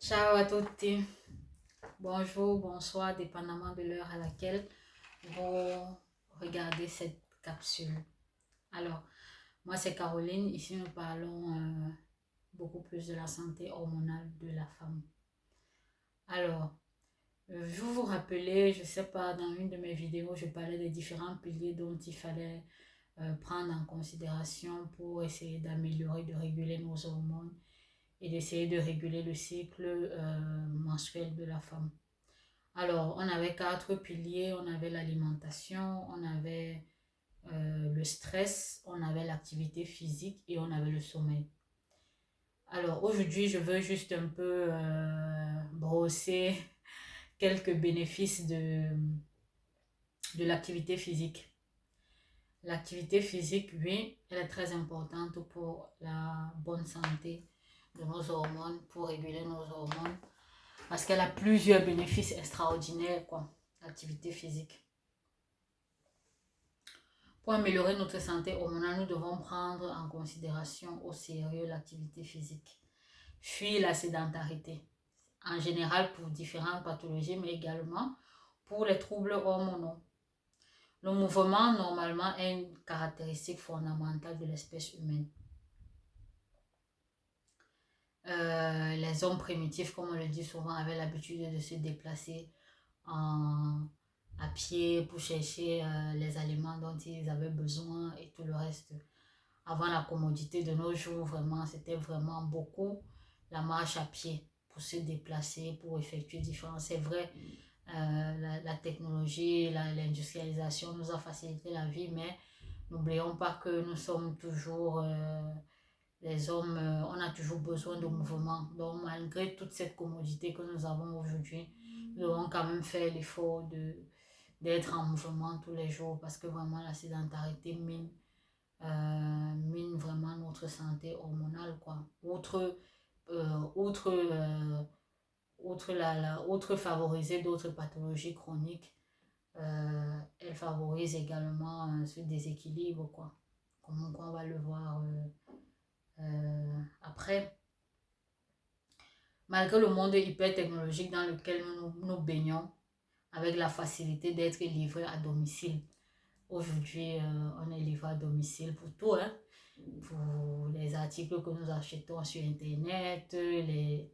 Ciao à tutti, bonjour, bonsoir, dépendamment de l'heure à laquelle vous regardez cette capsule. Alors, moi c'est Caroline, ici nous parlons beaucoup plus de la santé hormonale de la femme. Alors, vous vous rappelez, je sais pas, dans une de mes vidéos, je parlais des différents piliers dont il fallait prendre en considération pour essayer d'améliorer, de réguler nos hormones et d'essayer de réguler le cycle menstruel de la femme. Alors, on avait quatre piliers, on avait l'alimentation, on avait le stress, on avait l'activité physique et on avait le sommeil. Alors, aujourd'hui, je veux juste un peu brosser quelques bénéfices de l'activité physique. L'activité physique, oui, elle est très importante pour la bonne santé de nos hormones, pour réguler nos hormones, parce qu'elle a plusieurs bénéfices extraordinaires, quoi, l'activité physique. Pour améliorer notre santé hormonale, nous devons prendre en considération au sérieux l'activité physique. Fuir la sédentarité, en général pour différentes pathologies, mais également pour les troubles hormonaux. Le mouvement, normalement, est une caractéristique fondamentale de l'espèce humaine. Les hommes primitifs, comme on le dit souvent, avaient l'habitude de se déplacer en, à pied pour chercher les aliments dont ils avaient besoin et tout le reste. Avant la commodité de nos jours, vraiment, c'était vraiment beaucoup la marche à pied pour se déplacer, pour effectuer différents. C'est vrai, la technologie, l'industrialisation nous a facilité la vie, mais n'oublions pas que nous sommes toujours, les hommes, on a toujours besoin de mouvement. Donc, malgré toute cette commodité que nous avons aujourd'hui, nous devons quand même faire l'effort d'être en mouvement tous les jours parce que vraiment la sédentarité mine vraiment notre santé hormonale, quoi. Outre favoriser d'autres pathologies chroniques, elle favorise également ce déséquilibre, quoi. Comme on va le voir après. Malgré le monde hyper technologique dans lequel nous baignons, avec la facilité d'être livré à domicile. Aujourd'hui, on est livré à domicile pour tout, hein? Pour les articles que nous achetons sur Internet,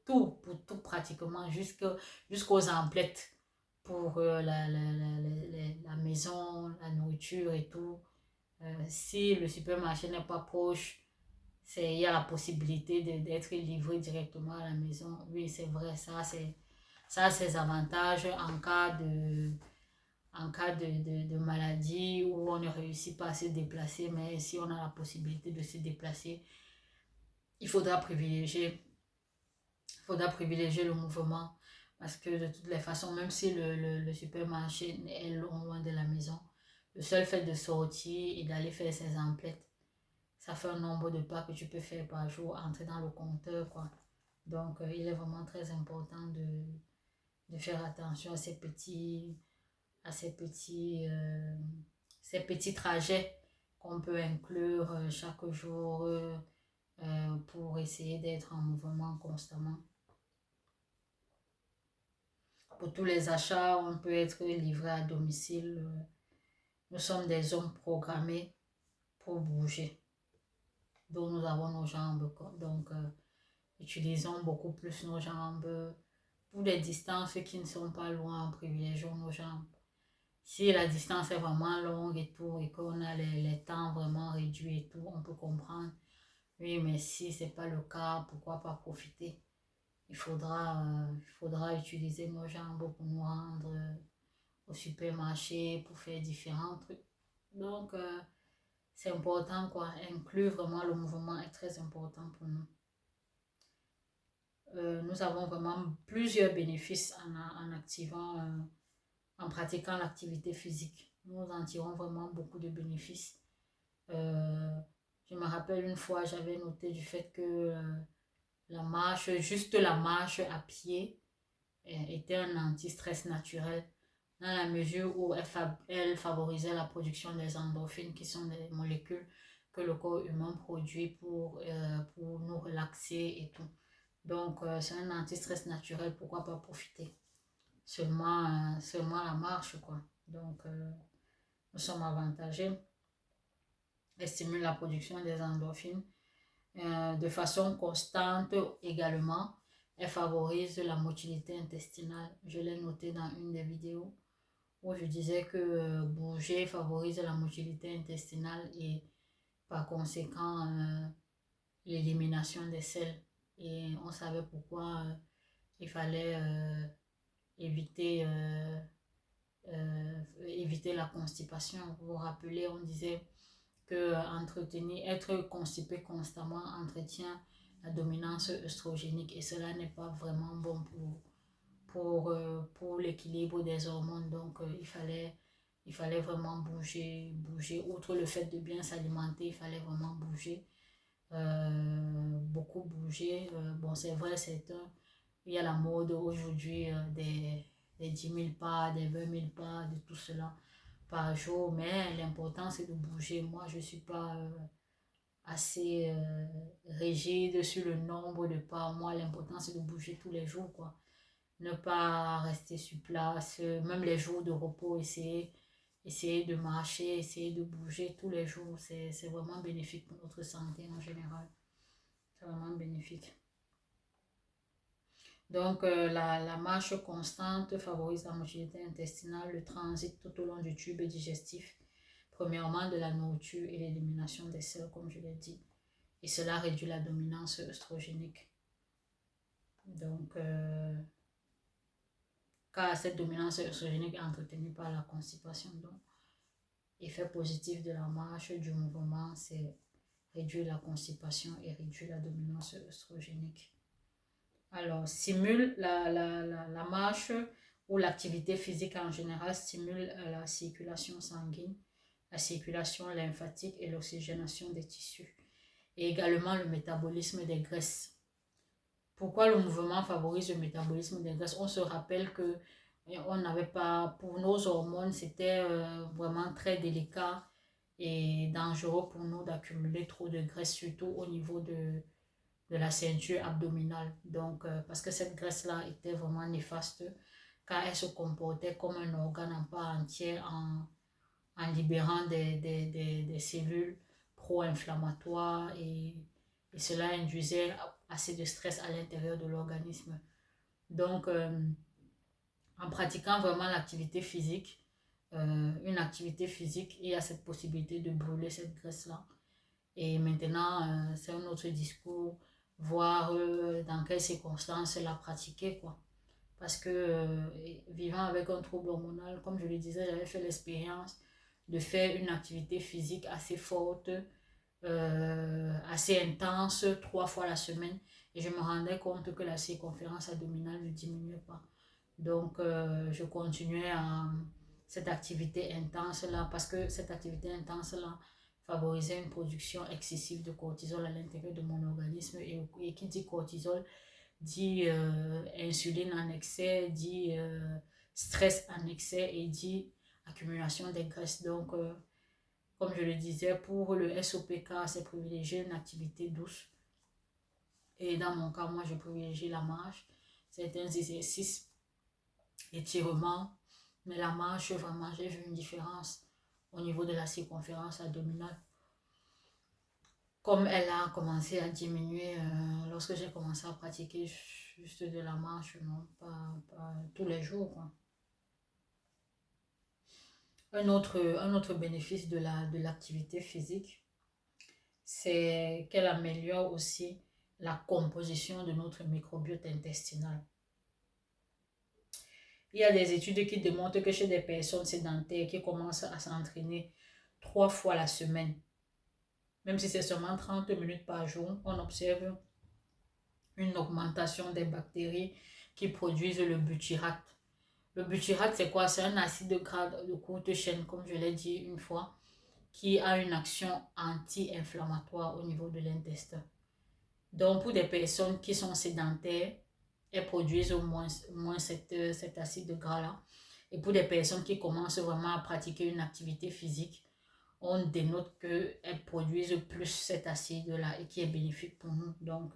pour tout pratiquement, jusqu'aux emplettes pour la maison, la nourriture et tout. Si le supermarché n'est pas proche, il y a la possibilité d'être livré directement à la maison. Oui, c'est vrai, ça a ses avantages en cas de maladie où on ne réussit pas à se déplacer, mais si on a la possibilité de se déplacer, il faudra privilégier le mouvement parce que de toutes les façons, même si le supermarché est loin de la maison, le seul fait de sortir et d'aller faire ses emplettes, ça fait un nombre de pas que tu peux faire par jour, entrer dans le compteur, quoi. Donc, il est vraiment très important de faire attention à ces petits trajets qu'on peut inclure chaque jour pour essayer d'être en mouvement constamment. Pour tous les achats, on peut être livré à domicile. Nous sommes des hommes programmés pour bouger, dont nous avons nos jambes. Donc, utilisons beaucoup plus nos jambes pour des distances qui ne sont pas loin, privilégions nos jambes. Si la distance est vraiment longue et tout, et qu'on a les temps vraiment réduits et tout, on peut comprendre. Oui, mais si ce n'est pas le cas, pourquoi pas profiter? Il faudra utiliser nos jambes pour nous rendre au supermarché, pour faire différents trucs. Donc, c'est important, quoi. Inclure vraiment le mouvement est très important pour nous. Nous avons vraiment plusieurs bénéfices en activant, en pratiquant l'activité physique. Nous en tirons vraiment beaucoup de bénéfices. Je me rappelle une fois, j'avais noté du fait que juste la marche à pied était un anti-stress naturel dans la mesure où elle favorisait la production des endorphines qui sont des molécules que le corps humain produit pour nous relaxer et tout. Donc, c'est un anti-stress naturel, pourquoi pas profiter. Seulement la marche, quoi. Donc, nous sommes avantagés. Elle stimule la production des endorphines. De façon constante également, elle favorise la motilité intestinale. Je l'ai noté dans une des vidéos où je disais que bouger favorise la motilité intestinale et par conséquent l'élimination des selles. Et on savait pourquoi il fallait éviter la constipation. Vous vous rappelez, on disait que être constipé constamment entretient la dominance œstrogénique et cela n'est pas vraiment bon pour l'équilibre des hormones. Donc il fallait vraiment bouger. Outre le fait de bien s'alimenter, il fallait vraiment bouger, beaucoup bouger. Bon, c'est vrai, il y a la mode aujourd'hui des 10 000 pas, des 20 000 pas, de tout cela par jour, mais l'important c'est de bouger. Moi, je ne suis pas assez rigide sur le nombre de pas. Moi, l'important c'est de bouger tous les jours, quoi. Ne pas rester sur place, même les jours de repos, essayer de marcher, essayer de bouger tous les jours. C'est vraiment bénéfique pour notre santé en général. C'est vraiment bénéfique. Donc, la marche constante favorise la motilité intestinale, le transit tout au long du tube digestif, premièrement de la nourriture et l'élimination des selles, comme je l'ai dit. Et cela réduit la dominance œstrogénique. Donc, car cette dominance œstrogénique est entretenue par la constipation. Donc, effet positif de la marche, du mouvement, c'est réduire la constipation et réduire la dominance œstrogénique. Alors, stimule la marche ou l'activité physique en général stimule la circulation sanguine, la circulation lymphatique et l'oxygénation des tissus. Et également le métabolisme des graisses. Pourquoi le mouvement favorise le métabolisme des graisses? On se rappelle que on n'avait pas, pour nos hormones, c'était vraiment très délicat et dangereux pour nous d'accumuler trop de graisse, surtout au niveau de la ceinture abdominale. Donc, parce que cette graisse-là était vraiment néfaste, car elle se comportait comme un organe en part entière en libérant des cellules pro-inflammatoires et cela induisait assez de stress à l'intérieur de l'organisme. Donc, en pratiquant vraiment l'activité physique, une activité physique, il y a cette possibilité de brûler cette graisse-là. Et maintenant, c'est un autre discours, voir dans quelles circonstances la pratiquer, quoi. Parce que vivant avec un trouble hormonal, comme je le disais, j'avais fait l'expérience de faire une activité physique assez forte, assez intense, 3 fois la semaine. Et je me rendais compte que la circonférence abdominale ne diminuait pas. Donc, je continuais à cette activité intense-là, parce que cette activité intense-là favorisait une production excessive de cortisol à l'intérieur de mon organisme. Et qui dit cortisol dit insuline en excès, dit stress en excès et dit accumulation des graisses. Donc, comme je le disais, pour le SOPK, c'est privilégier une activité douce. Et dans mon cas, moi, je privilégie la marche, certains exercices, étirements. Mais la marche, vraiment, j'ai vu une différence au niveau de la circonférence abdominale. Comme elle a commencé à diminuer lorsque j'ai commencé à pratiquer juste de la marche, non, pas tous les jours, quoi. Un autre bénéfice de l'activité physique, c'est qu'elle améliore aussi la composition de notre microbiote intestinal. Il y a des études qui démontrent que chez des personnes sédentaires qui commencent à s'entraîner 3 fois la semaine, même si c'est seulement 30 minutes par jour, on observe une augmentation des bactéries qui produisent le butyrate. Le butyrate, c'est quoi? C'est un acide gras de courte chaîne, comme je l'ai dit une fois, qui a une action anti-inflammatoire au niveau de l'intestin. Donc, pour des personnes qui sont sédentaires, elles produisent au moins cet acide gras-là. Et pour des personnes qui commencent vraiment à pratiquer une activité physique, on dénote qu'elles produisent plus cet acide-là et qui est bénéfique pour nous. Donc,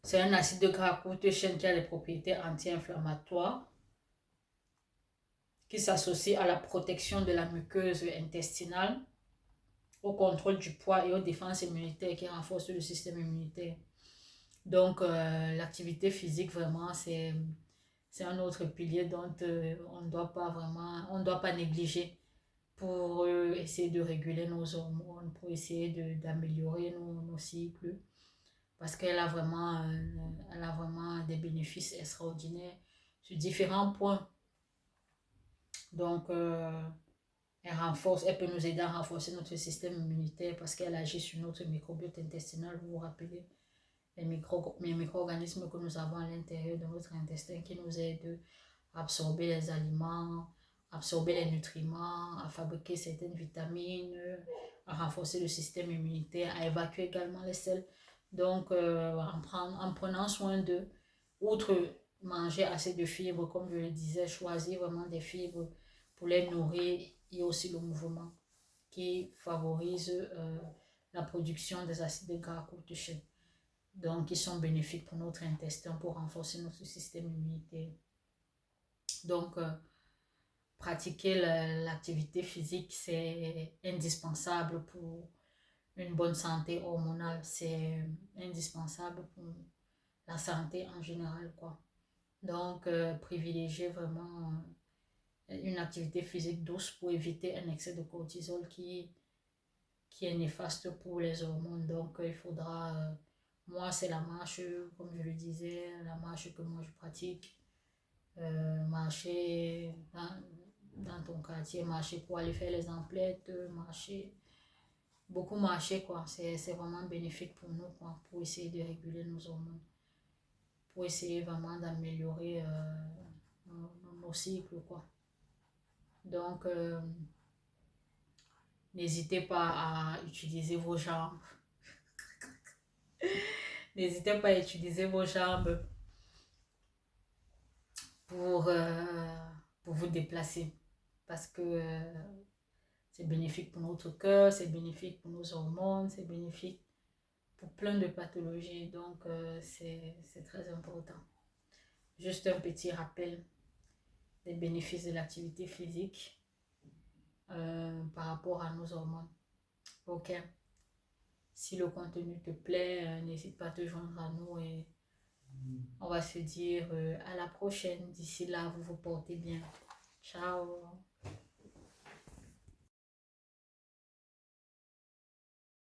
C'est un acide gras à courte chaîne qui a des propriétés anti-inflammatoires, qui s'associe à la protection de la muqueuse intestinale, au contrôle du poids et aux défenses immunitaires, qui renforcent le système immunitaire. Donc, l'activité physique, vraiment, c'est un autre pilier dont on ne doit pas négliger pour essayer de réguler nos hormones, pour essayer d'améliorer nos cycles, parce elle a vraiment des bénéfices extraordinaires sur différents points. Donc, elle peut nous aider à renforcer notre système immunitaire parce qu'elle agit sur notre microbiote intestinal, vous vous rappelez, les micro-organismes que nous avons à l'intérieur de notre intestin qui nous aident à absorber les aliments, à absorber les nutriments, à fabriquer certaines vitamines, à renforcer le système immunitaire, à évacuer également les sels. Donc, en prenant soin d'eux, outre manger assez de fibres, comme je le disais, choisir vraiment des fibres pour les nourrir et aussi le mouvement qui favorise la production des acides gras à courte chaîne. Donc, ils sont bénéfiques pour notre intestin, pour renforcer notre système immunitaire. Donc, pratiquer l'activité physique, c'est indispensable pour une bonne santé hormonale. C'est indispensable pour la santé en général, quoi. Donc, privilégier vraiment une activité physique douce pour éviter un excès de cortisol qui est néfaste pour les hormones. Donc, il faudra... moi, c'est la marche, comme je le disais, la marche que moi je pratique. Marcher dans ton quartier, marcher pour aller faire les emplettes, marcher, beaucoup marcher, quoi. C'est vraiment bénéfique pour nous, quoi, pour essayer de réguler nos hormones, pour essayer vraiment d'améliorer nos cycles, quoi. Donc, n'hésitez pas à utiliser vos jambes. N'hésitez pas à utiliser vos jambes pour, pour vous déplacer. Parce que c'est bénéfique pour notre cœur, c'est bénéfique pour nos hormones, c'est bénéfique pour plein de pathologies. Donc, c'est très important. Juste un petit rappel des bénéfices de l'activité physique par rapport à nos hormones. Ok. Si le contenu te plaît, n'hésite pas à te joindre à nous et on va se dire à la prochaine. D'ici là, vous vous portez bien. Ciao.